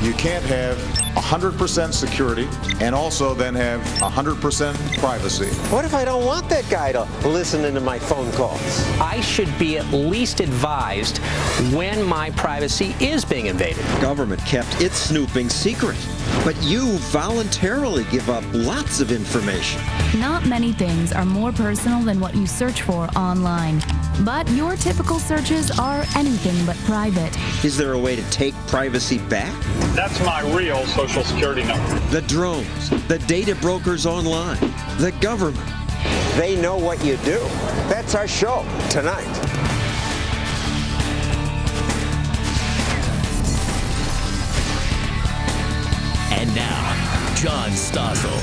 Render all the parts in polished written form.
You can't have 100% security and also then have 100% privacy. What if I don't want that guy to listen into my phone calls? I should be at least advised when my privacy is being invaded. The government kept its snooping secret, but you voluntarily give up lots of information. Not many things are more personal than what you search for online. But your typical searches are anything but private. Is there a way to take privacy back? That's my real social security number. The drones, the data brokers online, the government. They know what you do. That's our show tonight. And now, John Stossel.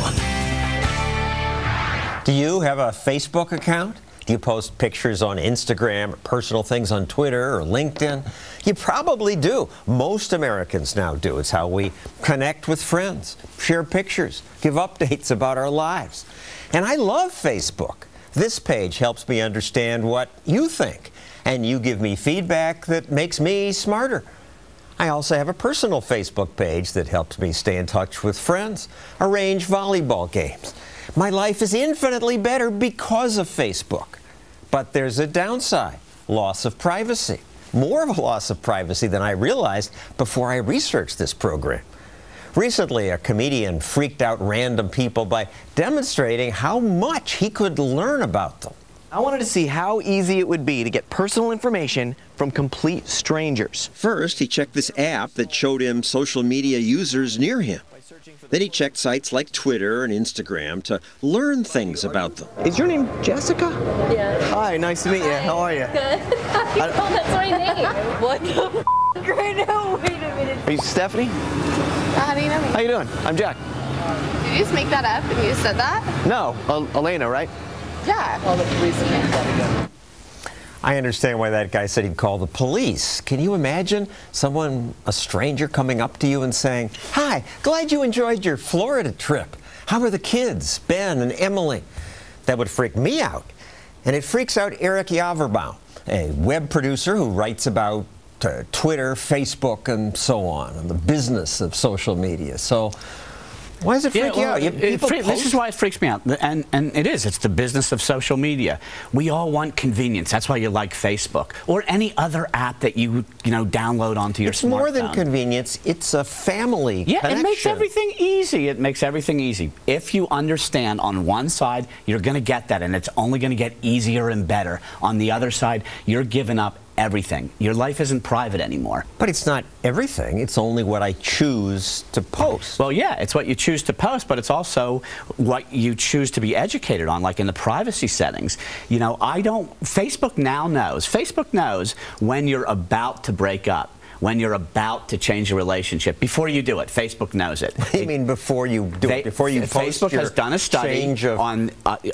Do you have a Facebook account? Do you post pictures on Instagram, or personal things on Twitter or LinkedIn? You probably do. Most Americans now do. It's how we connect with friends, share pictures, give updates about our lives. And I love Facebook. This page helps me understand what you think, and you give me feedback that makes me smarter. I also have a personal Facebook page that helps me stay in touch with friends, arrange volleyball games. My life is infinitely better because of Facebook. But there's a downside, loss of privacy. More of a loss of privacy than I realized before I researched this program. Recently, a comedian freaked out random people by demonstrating how much he could learn about them. I wanted to see how easy it would be to get personal information from complete strangers. First, he checked this app that showed him social media users near him. Then he checked sites like Twitter and Instagram to learn things about them. Is your name Jessica? Yeah. Hi, nice to meet you. How are you? Good. That's my name. What the f***? Right now? Wait a minute. Are you Stephanie? How do you know me? How you doing? I'm Jack. Did you just make that up and you just said that? No, Elena, right? Yeah. All the police again. I understand why that guy said he'd call the police. Can you imagine a stranger coming up to you and saying, "Hi, glad you enjoyed your Florida trip. How are the kids, Ben and Emily?" That would freak me out. And it freaks out Eric Yaverbaum, a web producer who writes about Twitter, Facebook, and so on, and the business of social media. So why does it freak you out? This is why it freaks me out, and it's the business of social media. We all want convenience. That's why you like Facebook or any other app that you download onto your smartphone. It's more than convenience. It's a family connection. It makes everything easy. It makes everything easy. If you understand on one side, you're going to get that, and it's only going to get easier and better. On the other side, you're giving up everything. Your life isn't private anymore. But it's not everything. It's only what I choose to post. Well, yeah, it's what you choose to post, but it's also what you choose to be educated on, like in the privacy settings. Facebook now knows. Facebook knows when you're about to break up, when you're about to change a relationship. Before you do it, Facebook knows it. What do you mean before you do it? Before you post Facebook has done a study on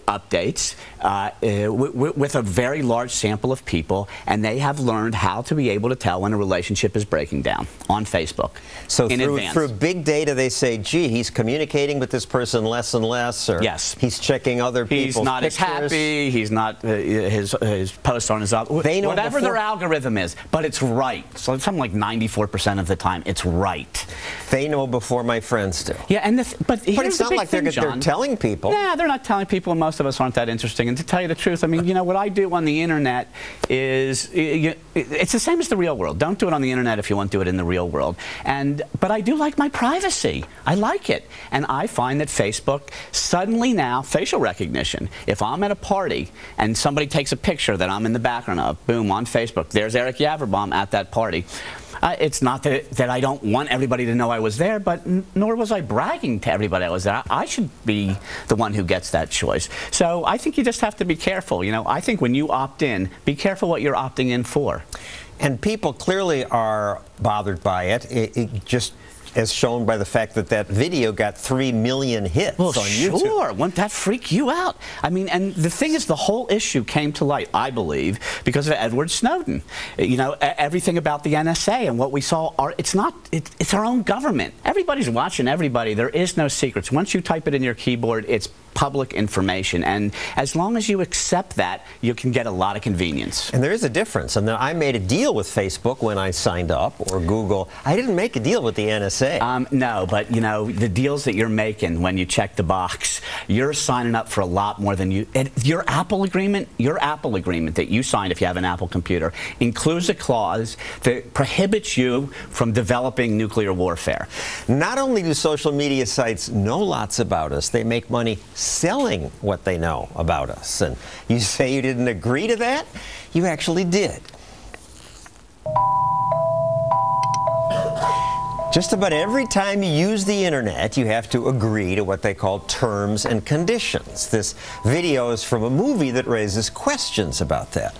updates with a very large sample of people, and they have learned how to be able to tell when a relationship is breaking down on Facebook. So through big data, they say, gee, he's communicating with this person less and less, or yes, he's checking other people's He's not pictures. as happy. He's not his posts aren't as up. Whatever their algorithm is, but it's right. So it's something like 94% of the time, it's right. They know before my friends do. Yeah, but it's not like they're telling people. Yeah, they're not telling people, and most of us aren't that interesting. And to tell you the truth, I mean, what I do on the internet is, it's the same as the real world. Don't do it on the internet if you want to do it in the real world. But I do like my privacy. I like it. And I find that Facebook, suddenly now, facial recognition. If I'm at a party and somebody takes a picture that I'm in the background of, boom, on Facebook, there's Eric Yaverbaum at that party. It's not that I don't want everybody to know I was there, but nor was I bragging to everybody I was there. I should be the one who gets that choice. So I think you just have to be careful. I think when you opt in, be careful what you're opting in for. And people clearly are bothered by it. It just as shown by the fact that that video got 3 million hits on YouTube. Sure. Wouldn't that freak you out? I mean, and the thing is, the whole issue came to light, I believe, because of Edward Snowden. Everything about the NSA and what we saw, it's our own government. Everybody's watching everybody. There is no secrets. Once you type it in your keyboard, it's public information, and as long as you accept that, you can get a lot of convenience. And there is a difference. And I made a deal with Facebook when I signed up, or Google. I didn't make a deal with the NSA. No, but you know, the deals that you're making when you check the box, you're signing up for a lot more than you. Your Apple agreement that you signed if you have an Apple computer includes a clause that prohibits you from developing nuclear warfare. Not only do social media sites know lots about us, they make money selling what they know about us. And you say you didn't agree to that? You actually did. Just about every time you use the internet, you have to agree to what they call terms and conditions. This video is from a movie that raises questions about that.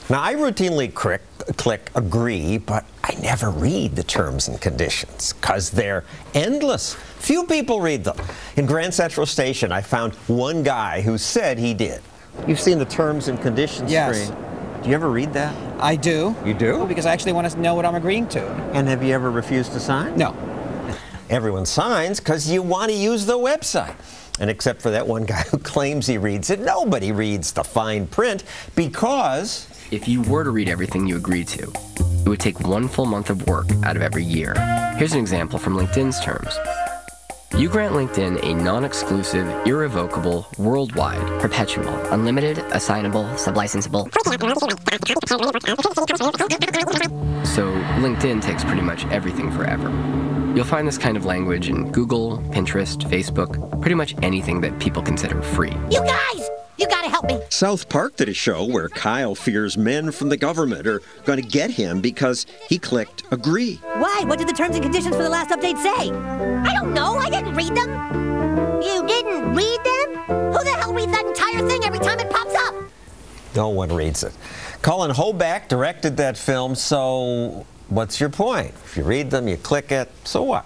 Now, I routinely click agree, but I never read the terms and conditions because they're endless. Few people read them. In Grand Central Station, I found one guy who said he did. You've seen the terms and conditions screen. Do you ever read that? I do. You do? Because I actually want to know what I'm agreeing to. And have you ever refused to sign? No. Everyone signs because you want to use the website. And except for that one guy who claims he reads it, nobody reads the fine print because... If you were to read everything you agreed to, it would take 1 full month of work out of every year. Here's an example from LinkedIn's terms. You grant LinkedIn a non-exclusive, irrevocable, worldwide, perpetual, unlimited, assignable, sublicensable. So LinkedIn takes pretty much everything forever. You'll find this kind of language in Google, Pinterest, Facebook, pretty much anything that people consider free. You guys! You gotta help me! South Park did a show where Kyle fears men from the government are going to get him because he clicked agree. Why? What did the terms and conditions for the last update say? I don't know. I didn't read them. You didn't read them? Who the hell reads that entire thing every time it pops up? No one reads it. Colin Hoback directed that film, so what's your point? If you read them, you click it, so what?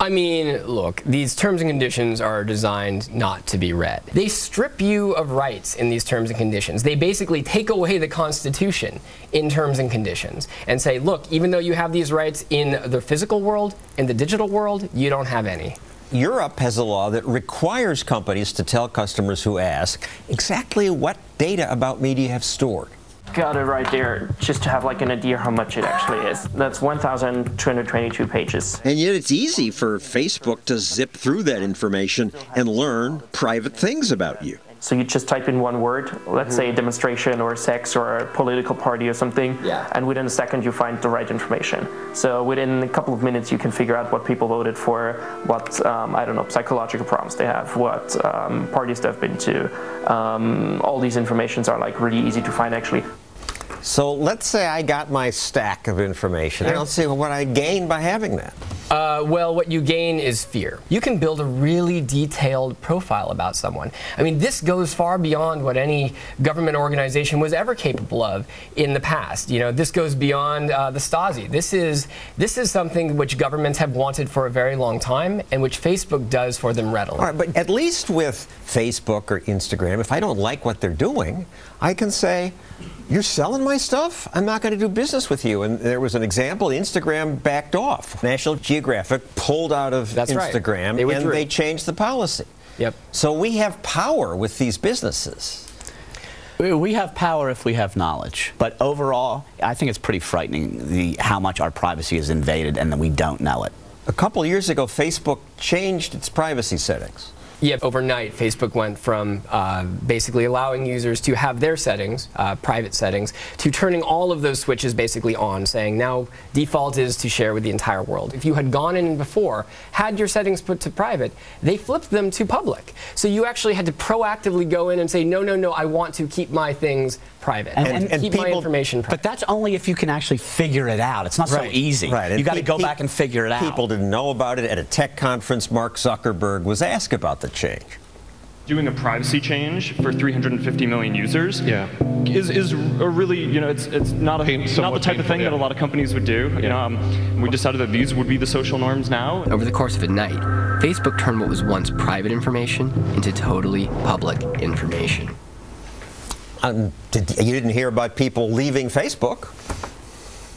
I mean, look, these terms and conditions are designed not to be read. They strip you of rights in these terms and conditions. They basically take away the Constitution in terms and conditions and say, look, even though you have these rights in the physical world, in the digital world, you don't have any. Europe has a law that requires companies to tell customers who ask exactly what data about me do you have stored. Got it right there, just to have like an idea how much it actually is. That's 1,222 pages. And yet it's easy for Facebook to zip through that information and learn private things about you. So you just type in one word, let's say demonstration or sex or a political party or something, and within a second you find the right information. So within a couple of minutes you can figure out what people voted for, what, I don't know, psychological problems they have, what parties they've been to. All these informations are like really easy to find actually. So let's say I got my stack of information. I don't see what I gain by having that. Well, what you gain is fear. You can build a really detailed profile about someone. I mean, this goes far beyond what any government organization was ever capable of in the past. You know, this goes beyond the Stasi. This is something which governments have wanted for a very long time and which Facebook does for them readily. All right, but at least with Facebook or Instagram, if I don't like what they're doing, I can say, you're selling my stuff? I'm not going to do business with you. And there was an example, Instagram backed off. National Geographic pulled out of Instagram and they changed the policy. Yep. So we have power with these businesses. We have power if we have knowledge. But overall, I think it's pretty frightening how much our privacy is invaded and that we don't know it. A couple years ago, Facebook changed its privacy settings. Yeah, overnight, Facebook went from basically allowing users to have their settings, private settings, to turning all of those switches basically on, saying now default is to share with the entire world. If you had gone in before, had your settings put to private, they flipped them to public. So you actually had to proactively go in and say, no, no, no, I want to keep my things private and keep my information private. But that's only if you can actually figure it out. It's not so easy. Right. You got to go back and figure it out. People didn't know about it. At a tech conference, Mark Zuckerberg was asked about the change. Doing a privacy change for 350 million users is a really, you know, it's not the type of thing that a lot of companies would do. You know, we decided that these would be the social norms now. Over the course of a night, Facebook turned what was once private information into totally public information. You didn't hear about people leaving Facebook.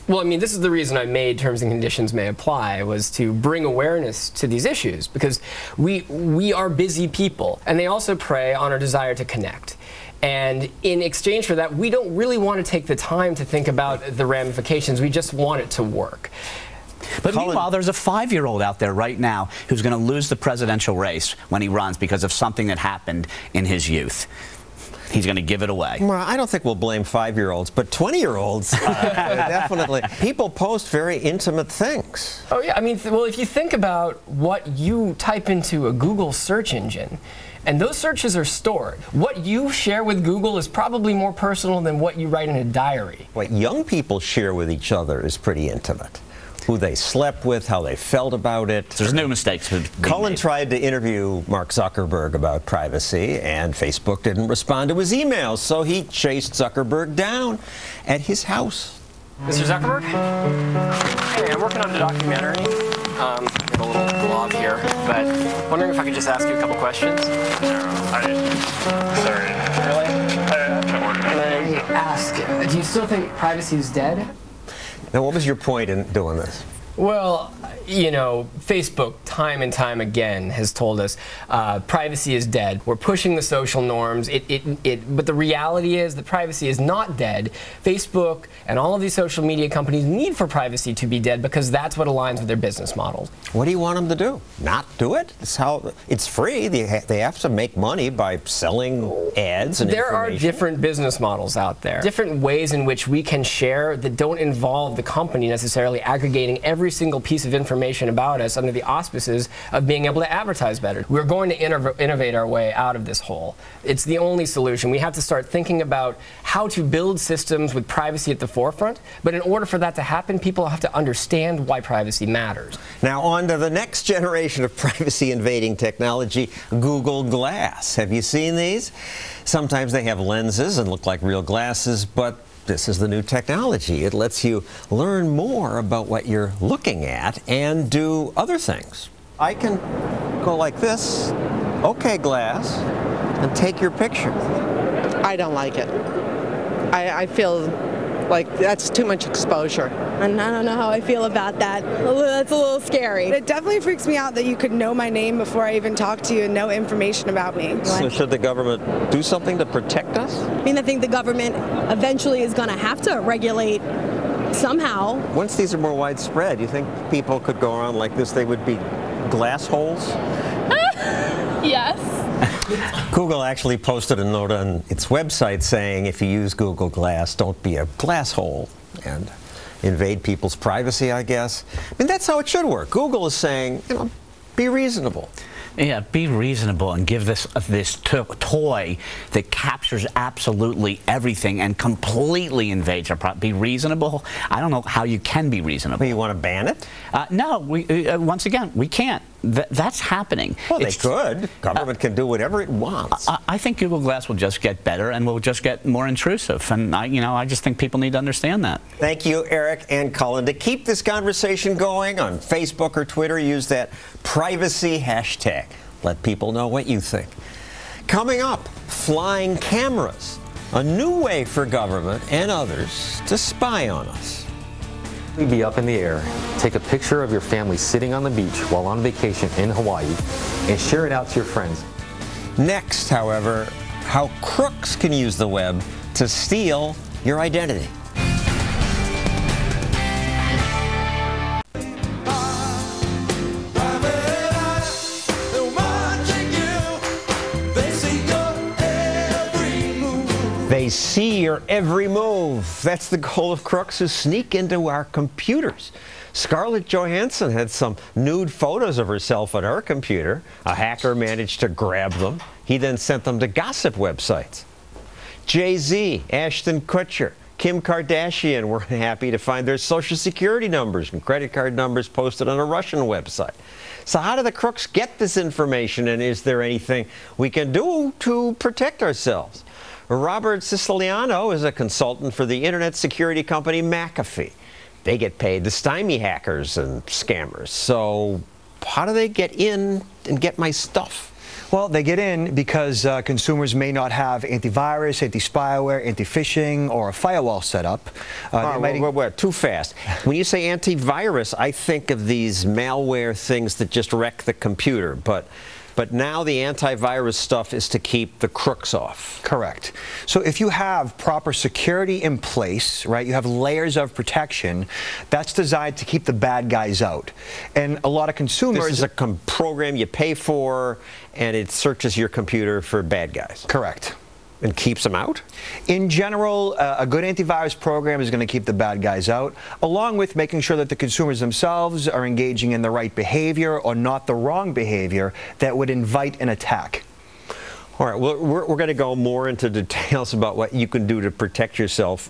Well, I mean, this is the reason I made terms and conditions may apply, was to bring awareness to these issues, because we are busy people, and they also prey on our desire to connect. And in exchange for that, we don't really want to take the time to think about the ramifications. We just want it to work. But meanwhile, there's a 5-year-old out there right now who's going to lose the presidential race when he runs because of something that happened in his youth. He's going to give it away. Well, I don't think we'll blame 5-year-olds, but 20-year-olds, definitely. People post very intimate things. Oh, yeah. I mean, well, if you think about what you type into a Google search engine, and those searches are stored, what you share with Google is probably more personal than what you write in a diary. What young people share with each other is pretty intimate. Who they slept with, how they felt about it. There's no mistakes. Cullen tried to interview Mark Zuckerberg about privacy, and Facebook didn't respond to his emails, so he chased Zuckerberg down at his house. Mr. Zuckerberg? Hey, I'm working on a documentary. I have a little blog here, but wondering if I could just ask you a couple questions. Sorry. Really? Can I ask, do you still think privacy is dead? Now, what was your point in doing this? Well, you know, Facebook time and time again has told us privacy is dead. We're pushing the social norms. But the reality is that privacy is not dead. Facebook and all of these social media companies need for privacy to be dead because that's what aligns with their business models. What do you want them to do? Not do it? It's free. They have to make money by selling ads and There are different business models out there. Different ways in which we can share that don't involve the company necessarily aggregating every single piece of information about us under the auspices of being able to advertise better. We're going to innovate our way out of this hole. It's the only solution. We have to start thinking about how to build systems with privacy at the forefront, but in order for that to happen, people have to understand why privacy matters. Now on to the next generation of privacy invading technology, Google Glass. Have you seen these? Sometimes they have lenses and look like real glasses, but this is the new technology. It lets you learn more about what you're looking at and do other things. I can go like this, okay glass, and take your picture. I don't like it. I feel like that's too much exposure. And I don't know how I feel about that. That's a little scary. It definitely freaks me out that you could know my name before I even talk to you and know information about me. So should the government do something to protect us? I mean, I think the government eventually is going to have to regulate somehow. Once these are more widespread, you think people could go around like this, they would be glass holes? Yes. Google actually posted a note on its website saying if you use Google Glass, don't be a glass hole and invade people's privacy, I guess. I mean, that's how it should work. Google is saying, you know, be reasonable. Yeah, be reasonable and give this toy that captures absolutely everything and completely invades our privacy. Be reasonable. I don't know how you can be reasonable. Well, you want to ban it? No, once again, we can't. That's happening. Well, they could. Government can do whatever it wants. I think Google Glass will just get better and will just get more intrusive. And I just think people need to understand that. Thank you, Eric and Cullen. To keep this conversation going on Facebook or Twitter, use that privacy hashtag. Let people know what you think. Coming up, flying cameras, a new way for government and others to spy on us. Be up in the air, take a picture of your family sitting on the beach while on vacation in Hawaii, and share it out to your friends. Next, however, how crooks can use the web to steal your identity. They see your every move. That's the goal of crooks who sneak into our computers. Scarlett Johansson had some nude photos of herself on her computer. A hacker managed to grab them. He then sent them to gossip websites. Jay-Z, Ashton Kutcher, Kim Kardashian were happy to find their social security numbers and credit card numbers posted on a Russian website. So how do the crooks get this information, and is there anything we can do to protect ourselves? Robert Siciliano is a consultant for the internet security company McAfee. They get paid to stymie hackers and scammers. So how do they get in and get my stuff? Well, they get in because consumers may not have antivirus, anti-spyware, anti-phishing, or a firewall set up. Too fast. When you say antivirus, I think of these malware things that just wreck the computer. But now the antivirus stuff is to keep the crooks off. Correct. So if you have proper security in place, right, you have layers of protection, that's designed to keep the bad guys out. And a lot of consumers... This is a program you pay for, and it searches your computer for bad guys. Correct. And keeps them out? In general, a good antivirus program is going to keep the bad guys out, along with making sure that the consumers themselves are engaging in the right behavior or not the wrong behavior that would invite an attack. All right, well, we're going to go more into details about what you can do to protect yourself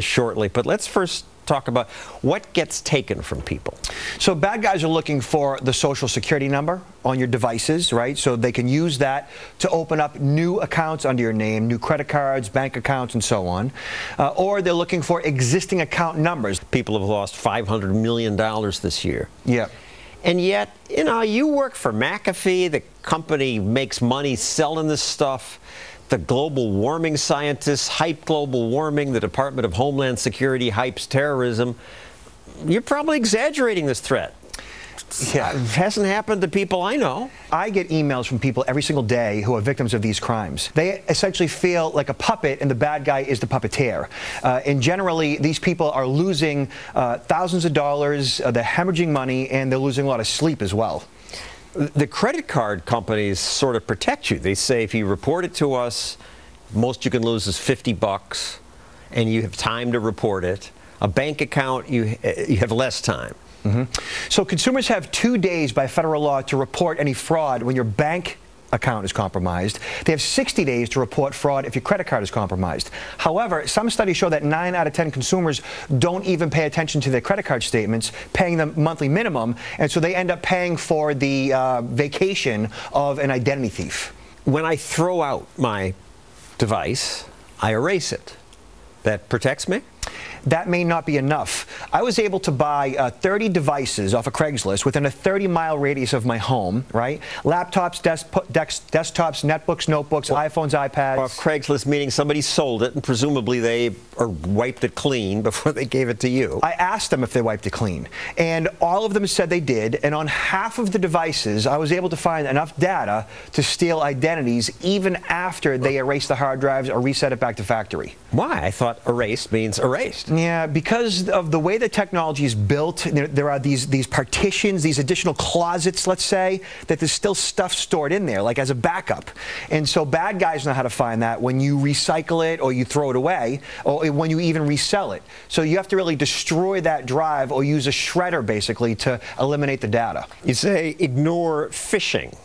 shortly, but let's first talk about what gets taken from people. So bad guys are looking for the social security number on your devices, right? So they can use that to open up new accounts under your name, new credit cards, bank accounts, and so on. Or they're looking for existing account numbers. People have lost $500 million this year. Yeah. And yet, you know, you work for McAfee, the company makes money selling this stuff. The global warming scientists hype global warming. The Department of Homeland Security hypes terrorism. You're probably exaggerating this threat. Yeah. It hasn't happened to people I know. I get emails from people every single day who are victims of these crimes. They essentially feel like a puppet and the bad guy is the puppeteer. And generally, these people are losing thousands of dollars, they're hemorrhaging money, and they're losing a lot of sleep as well. The credit card companies sort of protect you. They say if you report it to us, most you can lose is $50, and you have time to report it. A bank account, you have less time. Mm-hmm. So consumers have 2 days by federal law to report any fraud when your bank account is compromised. They have 60 days to report fraud if your credit card is compromised. However, some studies show that 9 out of 10 consumers don't even pay attention to their credit card statements, paying them monthly minimum, and so they end up paying for the vacation of an identity thief. When I throw out my device, I erase it. That protects me? That may not be enough. I was able to buy 30 devices off of Craigslist within a 30-mile radius of my home, right? Laptops, desktops, netbooks, notebooks, iPhones, iPads. Off Craigslist, meaning somebody sold it, and presumably they wiped it clean before they gave it to you. I asked them if they wiped it clean, and all of them said they did, and on half of the devices, I was able to find enough data to steal identities even after they erased the hard drives or reset it back to factory. Why? I thought erased means erased. Yeah, because of the way the technology is built, there are these partitions, these additional closets, let's say, that there's still stuff stored in there, like as a backup. And so bad guys know how to find that when you recycle it or you throw it away or when you even resell it. So you have to really destroy that drive or use a shredder, basically, to eliminate the data. You say ignore phishing.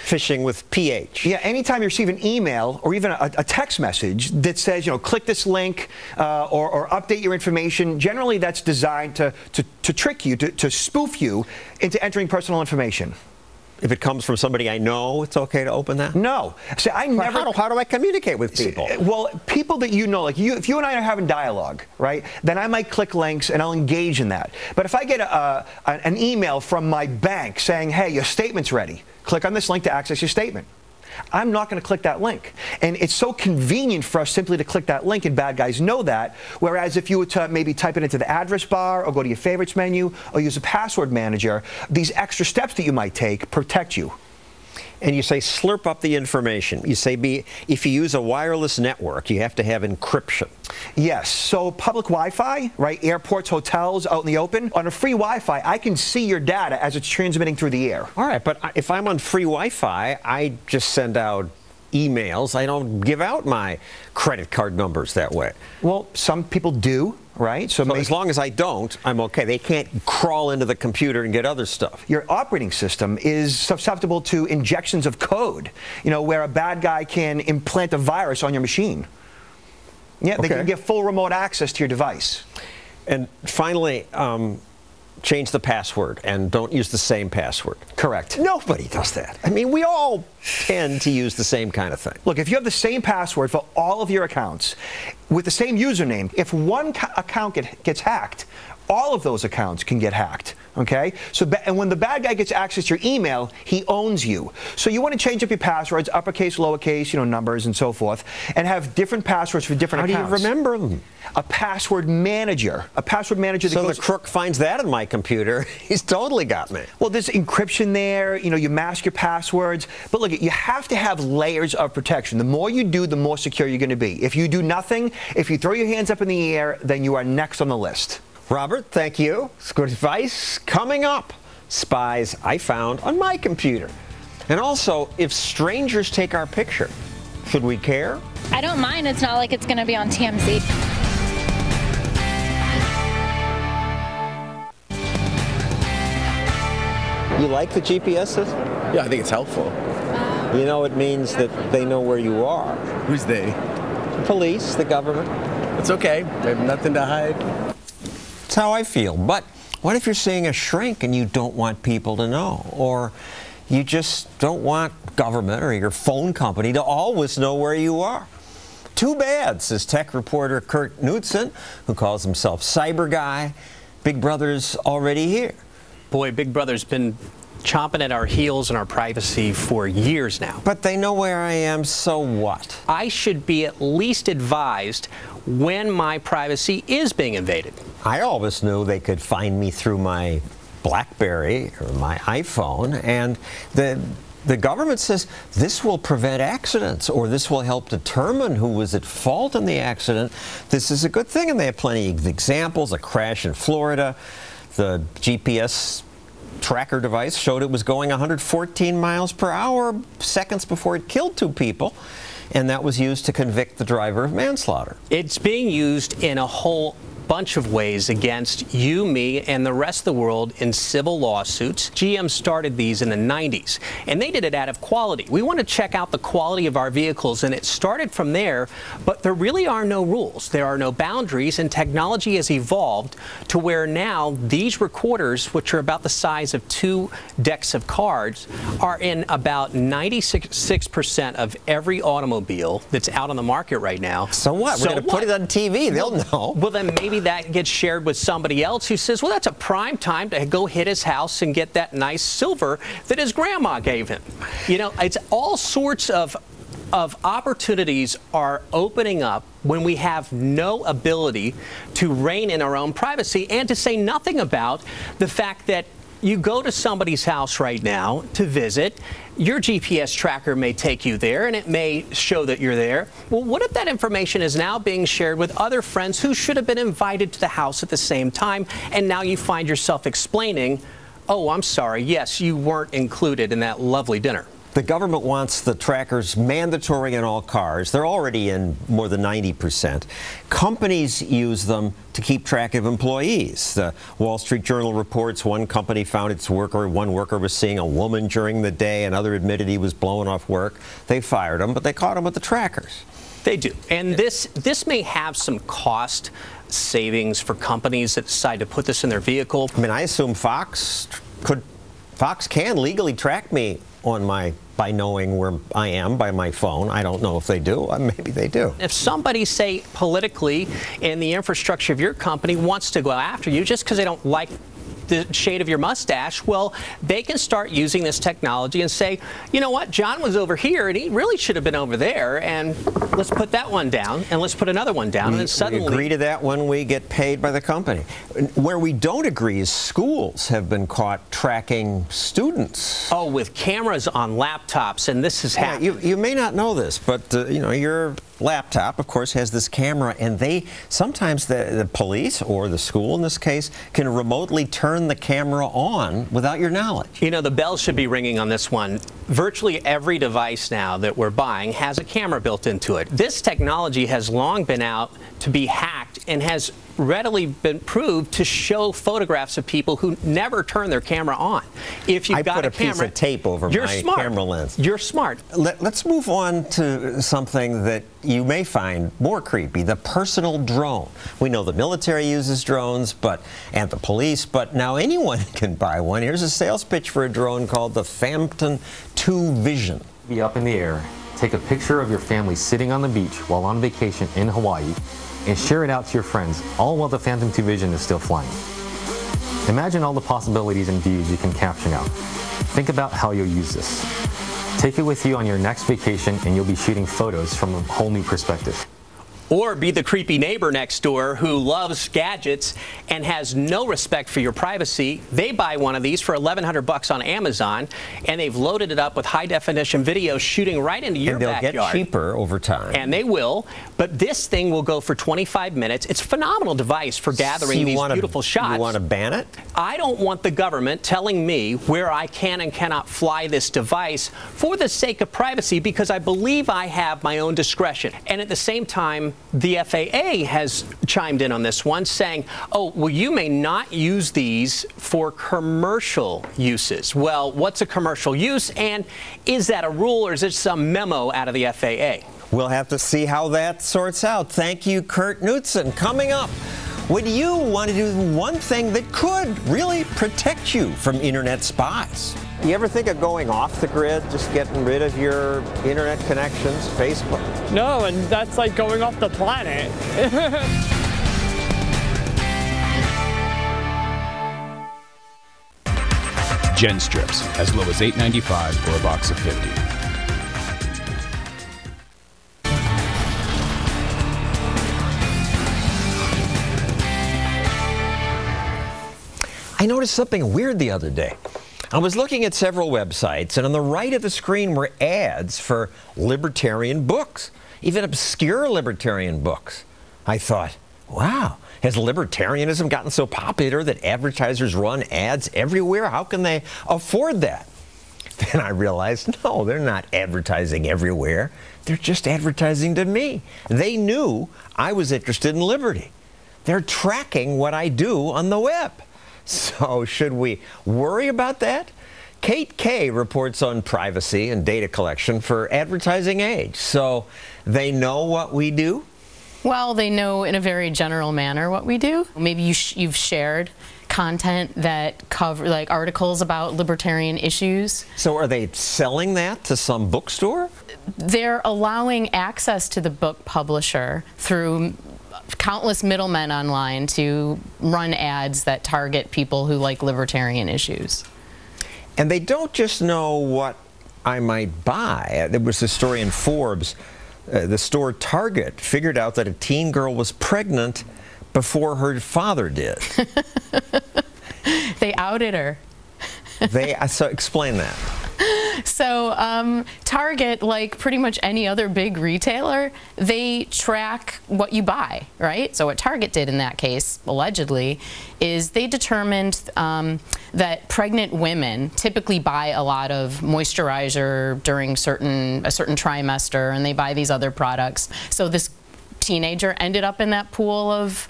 Phishing with PH. Yeah, anytime you receive an email or even a text message that says, you know, click this link or update your information, generally that's designed to trick you, to spoof you into entering personal information. If it comes from somebody I know, it's okay to open that? No. See, I never... How do I communicate with people? Well, people that you know, like you, if you and I are having dialogue, right, then I might click links and I'll engage in that. But if I get an email from my bank saying, hey, your statement's ready, click on this link to access your statement. I'm not going to click that link. And it's so convenient for us simply to click that link, and bad guys know that. Whereas if you were to maybe type it into the address bar or go to your favorites menu or use a password manager, these extra steps that you might take protect you. And you say slurp up the information. You say if you use a wireless network, you have to have encryption. Yes. So public Wi-Fi, right, airports, hotels, out in the open, on a free Wi-Fi, I can see your data as it's transmitting through the air. All right, but if I'm on free Wi-Fi, I just send out emails. I don't give out my credit card numbers that way. Well, some people do. Right? So as long as I don't, I'm okay. They can't crawl into the computer and get other stuff. Your operating system is susceptible to injections of code, you know, where a bad guy can implant a virus on your machine. Yeah, they can get full remote access to your device. And finally, change the password and don't use the same password. Correct. Nobody does that. I mean, we all tend to use the same kind of thing. Look, if you have the same password for all of your accounts with the same username, if one account gets hacked, all of those accounts can get hacked. Okay? So, and when the bad guy gets access to your email, he owns you. So you want to change up your passwords, uppercase, lowercase, numbers and so forth, and have different passwords for different accounts. How do you remember them? A password manager. A password manager that So the crook finds that in my computer. He's totally got me. Well, there's encryption there. You mask your passwords. But look, you have to have layers of protection. The more you do, the more secure you're going to be. If you do nothing, if you throw your hands up in the air, then you are next on the list. Robert, thank you. It's good advice. Coming up, spies I found on my computer. And also, if strangers take our picture, should we care? I don't mind. It's not like it's going to be on TMZ. You like the GPS system? Yeah, I think it's helpful. It means that they know where you are. Who's they? The police, the government. It's okay. They have nothing to hide. That's how I feel. But what if you're seeing a shrink and you don't want people to know? Or you just don't want government or your phone company to always know where you are? Too bad, says tech reporter Kurt Knudsen, who calls himself Cyber Guy. Big Brother's already here. Boy, Big Brother's been chomping at our heels and our privacy for years now. But they know where I am, so what? I should be at least advised when my privacy is being invaded. I always knew they could find me through my BlackBerry or my iPhone, and the government says this will prevent accidents, or this will help determine who was at fault in the accident. This is a good thing, and they have plenty of examples. A crash in Florida, the GPS tracker device showed it was going 114 miles per hour seconds before it killed 2 people, and that was used to convict the driver of manslaughter. It's being used in a whole bunch of ways against you, me, and the rest of the world in civil lawsuits. GM started these in the 90s, and they did it out of quality. We want to check out the quality of our vehicles, and it started from there, but there really are no rules. There are no boundaries, and technology has evolved to where now these recorders, which are about the size of 2 decks of cards, are in about 96% of every automobile that's out on the market right now. So what? We're going to put it on TV. They'll know. Well, then maybe that gets shared with somebody else who says, well, that's a prime time to go hit his house and get that nice silver that his grandma gave him. It's all sorts of opportunities are opening up when we have no ability to rein in our own privacy, and to say nothing about the fact that you go to somebody's house right now to visit, your GPS tracker may take you there and it may show that you're there. Well, what if that information is now being shared with other friends who should have been invited to the house at the same time, and now you find yourself explaining, oh, I'm sorry, yes, you weren't included in that lovely dinner. The government wants the trackers mandatory in all cars. They're already in more than 90%. Companies use them to keep track of employees. The Wall Street Journal reports one company found one worker was seeing a woman during the day, another admitted he was blowing off work. They fired him, but they caught him with the trackers. They do. And this may have some cost savings for companies that decide to put this in their vehicle. I mean, I assume Fox can legally track me by knowing where I am by my phone. I don't know if they do. Maybe they do. If somebody, say, politically in the infrastructure of your company wants to go after you just because they don't like the shade of your mustache, well, they can start using this technology and say, you know what, John was over here and he really should have been over there, and let's put that one down and let's put another one down. And then suddenly we agree to that when we get paid by the company. Where we don't agree is schools have been caught tracking students. Oh, with cameras on laptops, and this is happening. You may not know this, but your laptop, of course, has this camera, and sometimes the police, or the school in this case, can remotely turn the camera on without your knowledge. The bell should be ringing on this one. Virtually every device now that we're buying has a camera built into it. This technology has long been out to be hacked and has readily been proved to show photographs of people who never turn their camera on. If you've got a camera, piece of tape over my camera lens. You're smart. Let's move on to something that you may find more creepy: the personal drone. We know the military uses drones, and the police, but now anyone can buy one. Here's a sales pitch for a drone called the Phantom 2 Vision. Be up in the air, take a picture of your family sitting on the beach while on vacation in Hawaii, and share it out to your friends, all while the Phantom 2 Vision is still flying. Imagine all the possibilities and views you can capture now. Think about how you'll use this. Take it with you on your next vacation and you'll be shooting photos from a whole new perspective. Or be the creepy neighbor next door who loves gadgets and has no respect for your privacy. They buy one of these for $1,100 on Amazon, and they've loaded it up with high-definition video shooting right into your backyard. And they'll get cheaper over time. And they will, but this thing will go for 25 minutes. It's a phenomenal device for gathering these beautiful shots. You want to ban it? I don't want the government telling me where I can and cannot fly this device for the sake of privacy, because I believe I have my own discretion. And at the same time, the FAA has chimed in on this one, saying, oh, well, you may not use these for commercial uses. Well, what's a commercial use, and is that a rule, or is it some memo out of the FAA? We'll have to see how that sorts out. Thank you, Kurt Knudsen. Coming up, would you want to do one thing that could really protect you from internet spies? You ever think of going off the grid, just getting rid of your internet connections, Facebook? No, and that's like going off the planet. Gen strips, as low as $8.95 for a box of 50. I noticed something weird the other day. I was looking at several websites, and on the right of the screen were ads for libertarian books, even obscure libertarian books. I thought, wow, has libertarianism gotten so popular that advertisers run ads everywhere? How can they afford that? Then I realized, no, they're not advertising everywhere. They're just advertising to me. They knew I was interested in liberty. They're tracking what I do on the web. So should we worry about that? Kate Kay reports on privacy and data collection for Advertising Age. So they know what we do? Well, they know in a very general manner what we do. Maybe you've shared content that cover, like articles about libertarian issues. So are they selling that to some bookstore? They're allowing access to the book publisher through countless middlemen online to run ads that target people who like libertarian issues. And they don't just know what I might buy. There was a story in Forbes. The store Target figured out that a teen girl was pregnant before her father did. They outed her. So explain that. So Target, like pretty much any other big retailer, they track what you buy, right? So what Target did in that case, allegedly, is they determined that pregnant women typically buy a lot of moisturizer during a certain trimester, and they buy these other products. So this teenager ended up in that pool of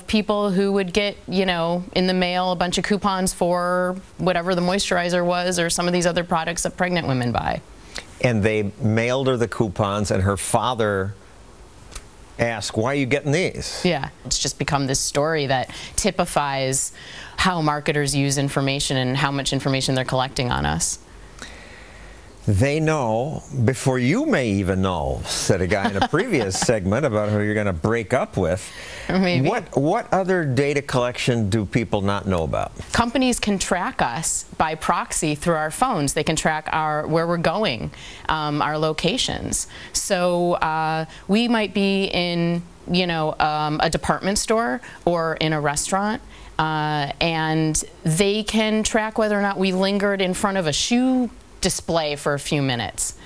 people who would get, you know, in the mail a bunch of coupons for whatever the moisturizer was or some of these other products that pregnant women buy. And they mailed her the coupons, and her father asked, why are you getting these? Yeah, it's just become this story that typifies how marketers use information and how much information they're collecting on us. They know before you may even know, said a guy in a previous segment about who you're going to break up with. Maybe. What other data collection do people not know about? Companies can track us by proxy through our phones. They can track where we're going, our locations. So we might be in, you know, a department store or in a restaurant, and they can track whether or not we lingered in front of a shoe display for a few minutes.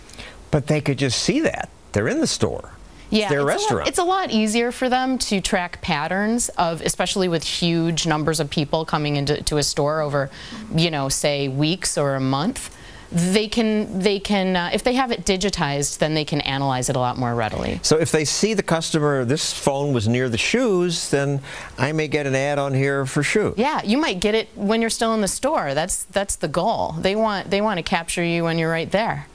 But they could just see that. They're in the store. Yeah, it's their restaurant. It's a lot easier for them to track patterns of, especially with huge numbers of people coming into a store over, you know, say weeks or a month. They can if they have it digitized, then they can analyze it a lot more readily. So if they see the customer, this phone was near the shoes, then I may get an ad on here for shoes. Yeah, you might get it when you're still in the store. That's the goal. They want to capture you when you're right there.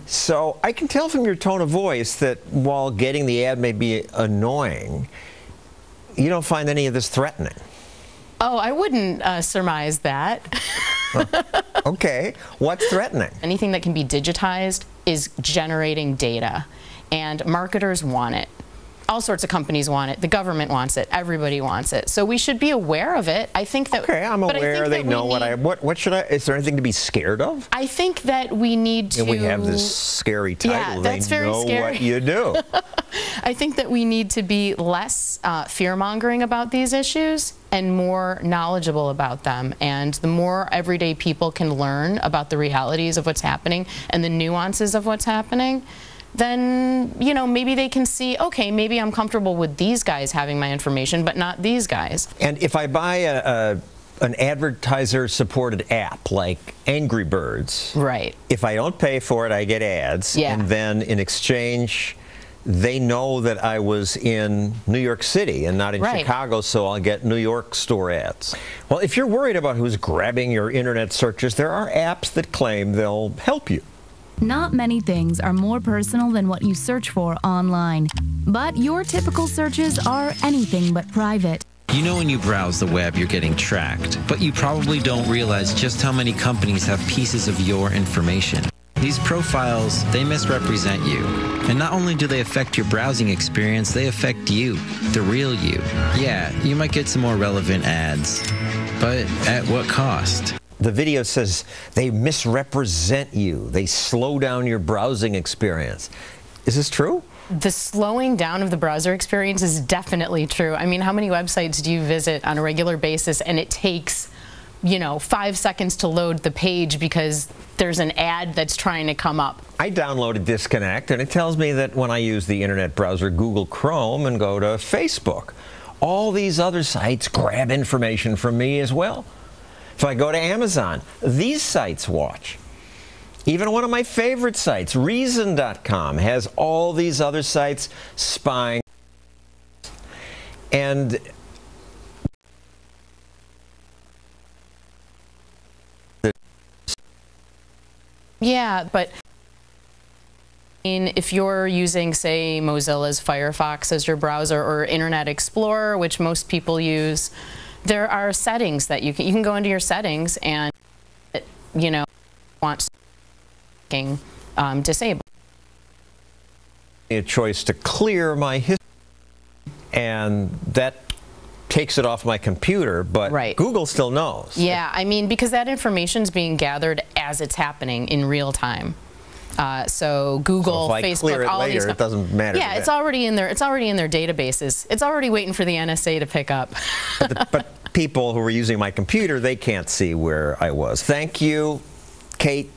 So I can tell from your tone of voice that while getting the ad may be annoying, you don't find any of this threatening. Oh, I wouldn't surmise that. Okay, what's threatening? Anything that can be digitized is generating data, and marketers want it. all sorts of companies want it. The government wants it. Everybody wants it. So we should be aware of it. I think that. Okay, I'm aware. They know what should I? Is there anything to be scared of? I think that we need to. And we have this scary title. Yeah, that's they very know scary. What you do. I think that we need to be less fear-mongering about these issues and more knowledgeable about them. And the more everyday people can learn about the realities of what's happening and the nuances of what's happening, then, you know, maybe they can see, okay, maybe I'm comfortable with these guys having my information, but not these guys. And if I buy an advertiser-supported app like Angry Birds, right? If I don't pay for it, I get ads, and then in exchange, they know that I was in New York City and not in Chicago, so I'll get New York store ads. Well, if you're worried about who's grabbing your internet searches, there are apps that claim they'll help you. Not many things are more personal than what you search for online, but your typical searches are anything but private. You know when you browse the web, you're getting tracked, but you probably don't realize just how many companies have pieces of your information. These profiles, they misrepresent you. And not only do they affect your browsing experience, they affect you, the real you. Yeah, you might get some more relevant ads, but at what cost? The video says they misrepresent you. They slow down your browsing experience. Is this true? The slowing down of the browser experience is definitely true. I mean, how many websites do you visit on a regular basis and it takes, you know, 5 seconds to load the page because there's an ad that's trying to come up? I downloaded Disconnect, and it tells me that when I use the internet browser Google Chrome and go to Facebook, all these other sites grab information from me as well. If I go to Amazon, these sites watch. Even one of my favorite sites, Reason.com, has all these other sites spying. And yeah, but if you're using, say, Mozilla's Firefox as your browser or Internet Explorer, which most people use, there are settings that you can go into your settings and, you know, want disabled. A choice to clear my history, and that takes it off my computer, but Google still knows. Yeah, I mean, because that information's being gathered as it's happening in real time. So Google, so if I Facebook, clear it all later, these. it doesn't matter. Yeah, it's already in there. It's already in their databases. It's already waiting for the NSA to pick up. But people who were using my computer, they can't see where I was. Thank you, Kate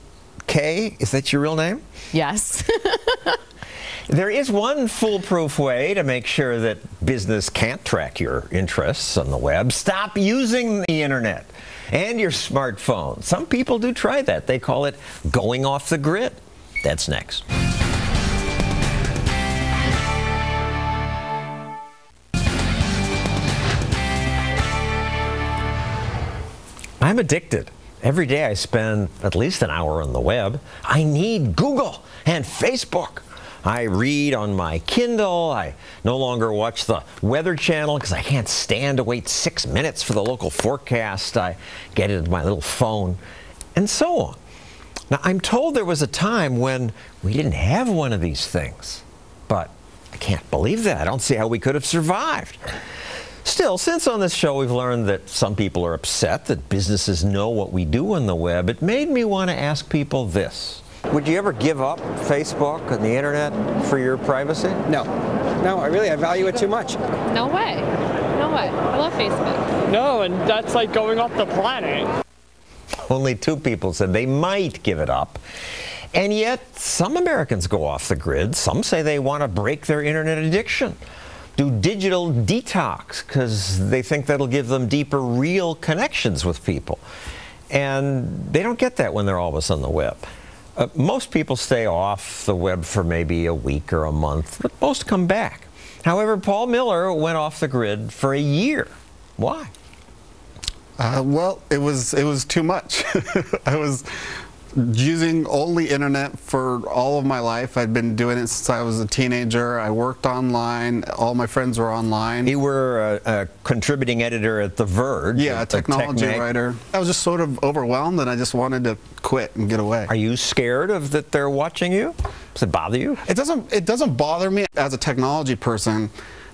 K. Is that your real name? Yes. There is one foolproof way to make sure that business can't track your interests on the web. Stop using the internet and your smartphone. Some people do try that. They call it going off the grid. That's next. I'm addicted. Every day I spend at least an hour on the web. I need Google and Facebook. I read on my Kindle. I no longer watch the Weather Channel because I can't stand to wait 6 minutes for the local forecast. I get it into my little phone, and so on. Now, I'm told there was a time when we didn't have one of these things, but I can't believe that. I don't see how we could have survived. Still, since on this show we've learned that some people are upset that businesses know what we do on the web, it made me want to ask people this. Would you ever give up Facebook and the internet for your privacy? No. No, I value it too much. No way. No way. I love Facebook. No, and that's like going off the planet. Only 2 people said they might give it up. And yet, some Americans go off the grid. Some say they want to break their internet addiction, do digital detox, because they think that'll give them deeper, real connections with people. And they don't get that when they're always on the web. Most people stay off the web for maybe a week or a month, but most come back. However, Paul Miller went off the grid for a year. Why? Well, it was too much. I was using only internet for all of my life. I'd been doing it since I was a teenager. I worked online. All my friends were online. You were a contributing editor at The Verge. Yeah, a technology writer. I was just sort of overwhelmed, and I just wanted to quit and get away. Are you scared of that they're watching you? Does it bother you? It doesn't bother me as a technology person.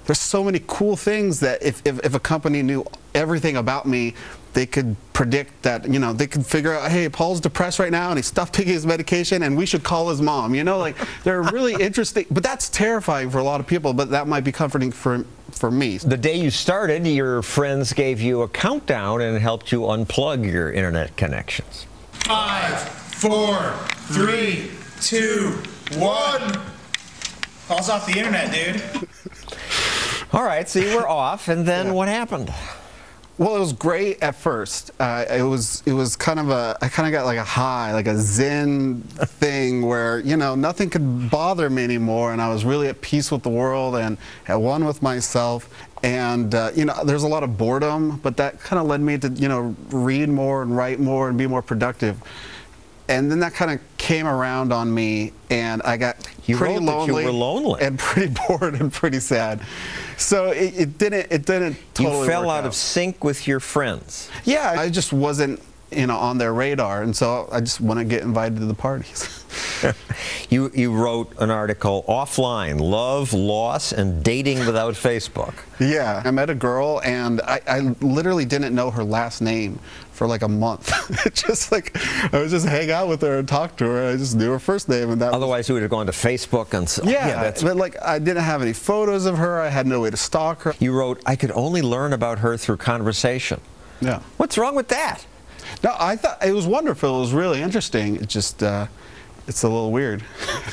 There's so many cool things that if a company knew everything about me, they could predict that, you know, they could figure out, hey, Paul's depressed right now and he's stopped taking his medication and we should call his mom. You know, like, they're really interesting, but that's terrifying for a lot of people, but that might be comforting for me. The day you started, your friends gave you a countdown and helped you unplug your internet connections. 5, 4, 3, 2, 1. Paul's off the internet, dude. All right, so you were off, and then what happened? Well, it was great at first. It was kind of I kind of got like a high, like a zen thing where, you know, nothing could bother me anymore, and I was really at peace with the world and at one with myself. And, you know, there's a lot of boredom, but that kind of led me to, you know, read more and write more and be more productive. And then that kind of came around on me, and I got pretty lonely and pretty bored and pretty sad. So it didn't totally You fell work out of sync with your friends. Yeah, I just wasn't, you know, on their radar, and so I just want to get invited to the parties. You wrote an article, Offline, Love, Loss, and Dating Without Facebook. Yeah, I met a girl, and I literally didn't know her last name for like a month. Just like, I would just hang out with her and talk to her, and I just knew her first name. And that Otherwise, you would have gone to Facebook and so. Yeah, but like, I didn't have any photos of her. I had no way to stalk her. You wrote, I could only learn about her through conversation. Yeah. What's wrong with that? No, I thought it was wonderful. It was really interesting. It just, it's a little weird.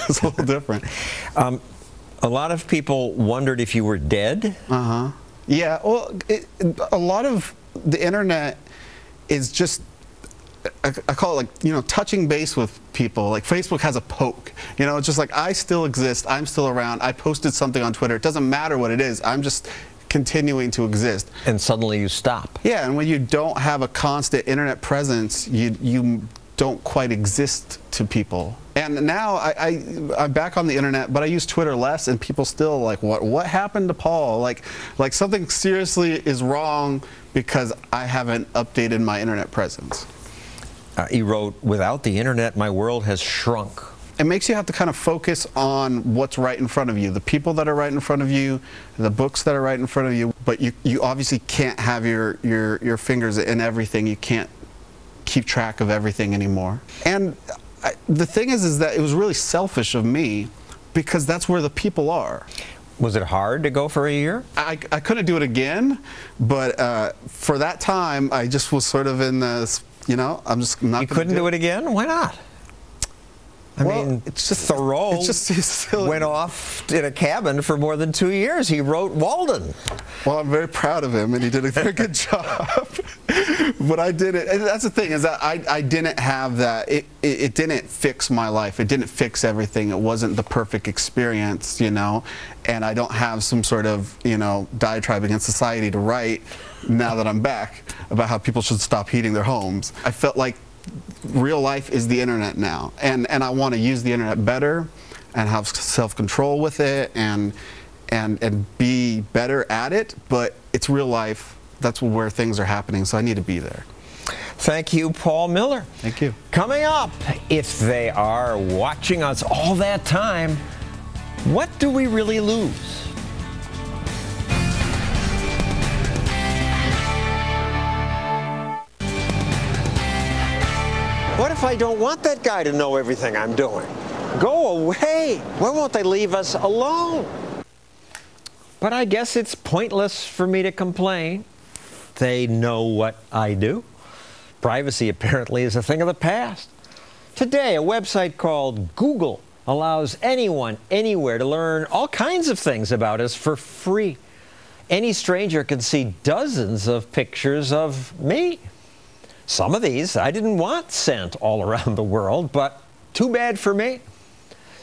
It's a little different. A lot of people wondered if you were dead. Uh-huh. Yeah, well, a lot of the internet is just, I call it like, you know, touching base with people. Like Facebook has a poke. You know, it's just like, I still exist. I'm still around. I posted something on Twitter. It doesn't matter what it is. I'm just continuing to exist. And suddenly you stop. Yeah, and when you don't have a constant internet presence, you don't quite exist to people. And now I'm back on the internet, but I use Twitter less, and people still like, what happened to Paul? Like something seriously is wrong because I haven't updated my internet presence. He wrote, without the internet, my world has shrunk. It makes you have to kind of focus on what's right in front of you, the people that are right in front of you, the books that are right in front of you, but you obviously can't have your fingers in everything. You can't keep track of everything anymore. And the thing is that it was really selfish of me because that's where the people are. Was it hard to go for a year? I couldn't do it again, but for that time, I just was sort of in this, you know, I'm just not. You couldn't do it again? Why not? I mean, it's just Thoreau it's just silly. Went off in a cabin for more than 2 years. He wrote Walden. Well, I'm very proud of him, and he did a very good job. But I did it. And that's the thing, is that I didn't have that. It didn't fix my life. It didn't fix everything. It wasn't the perfect experience, you know. And I don't have some sort of, you know, diatribe against society to write now that I'm back about how people should stop heating their homes. I felt like real life is the internet now, and I want to use the internet better and have self-control with it and be better at it, but it's real life. That's where things are happening, so I need to be there. Thank you, Paul Miller. Thank you. Coming up, if they are watching us all that time, what do we really lose? What if I don't want that guy to know everything I'm doing? Go away. Why won't they leave us alone? But I guess it's pointless for me to complain. They know what I do. Privacy apparently is a thing of the past. Today, a website called Google allows anyone, anywhere to learn all kinds of things about us for free. Any stranger can see dozens of pictures of me. Some of these I didn't want sent all around the world, but too bad for me.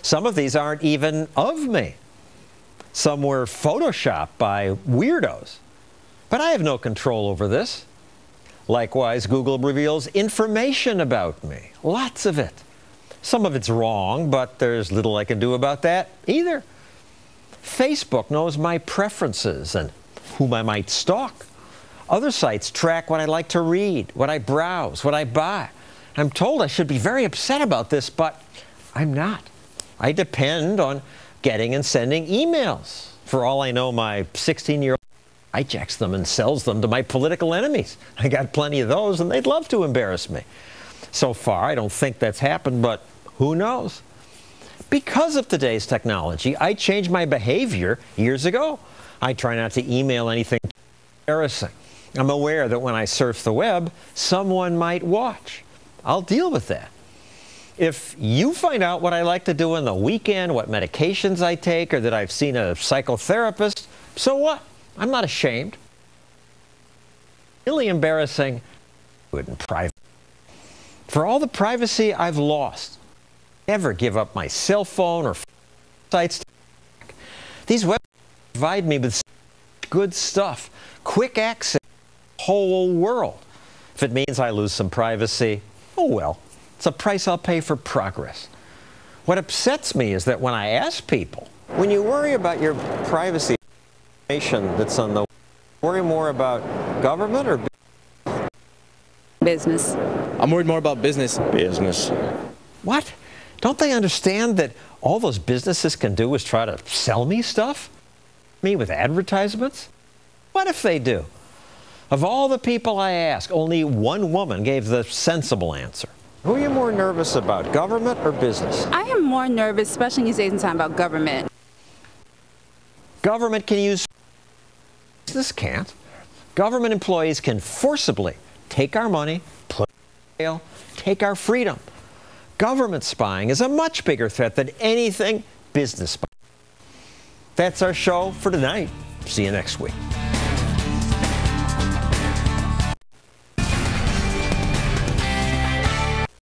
Some of these aren't even of me. Some were photoshopped by weirdos. But I have no control over this. Likewise, Google reveals information about me, lots of it. Some of it's wrong, but there's little I can do about that either. Facebook knows my preferences and whom I might stalk. Other sites track what I like to read, what I browse, what I buy. I'm told I should be very upset about this, but I'm not. I depend on getting and sending emails. For all I know, my 16-year-old hijacks them and sells them to my political enemies. I got plenty of those, and they'd love to embarrass me. So far, I don't think that's happened, but who knows? Because of today's technology, I changed my behavior years ago. I try not to email anything embarrassing. I'm aware that when I surf the web, someone might watch. I'll deal with that. If you find out what I like to do on the weekend, what medications I take, or that I've seen a psychotherapist, so what? I'm not ashamed. Really embarrassing, do it in private. For all the privacy I've lost, never give up my cell phone or sites. These websites provide me with good stuff, quick access to the whole world. If it means I lose some privacy, oh well. It's a price I'll pay for progress. What upsets me is that when I ask people, when you worry about your privacy information that's on the, worry more about government or business? I'm worried more about business. Business. What? Don't they understand that all those businesses can do is try to sell me stuff? Me with advertisements? What if they do? Of all the people I asked, only one woman gave the sensible answer. Who are you more nervous about, government or business? I am more nervous, especially these days in time, about government. Government can use, business can't. Government employees can forcibly take our money, put it in jail, take our freedom. Government spying is a much bigger threat than anything business spying. That's our show for tonight. See you next week.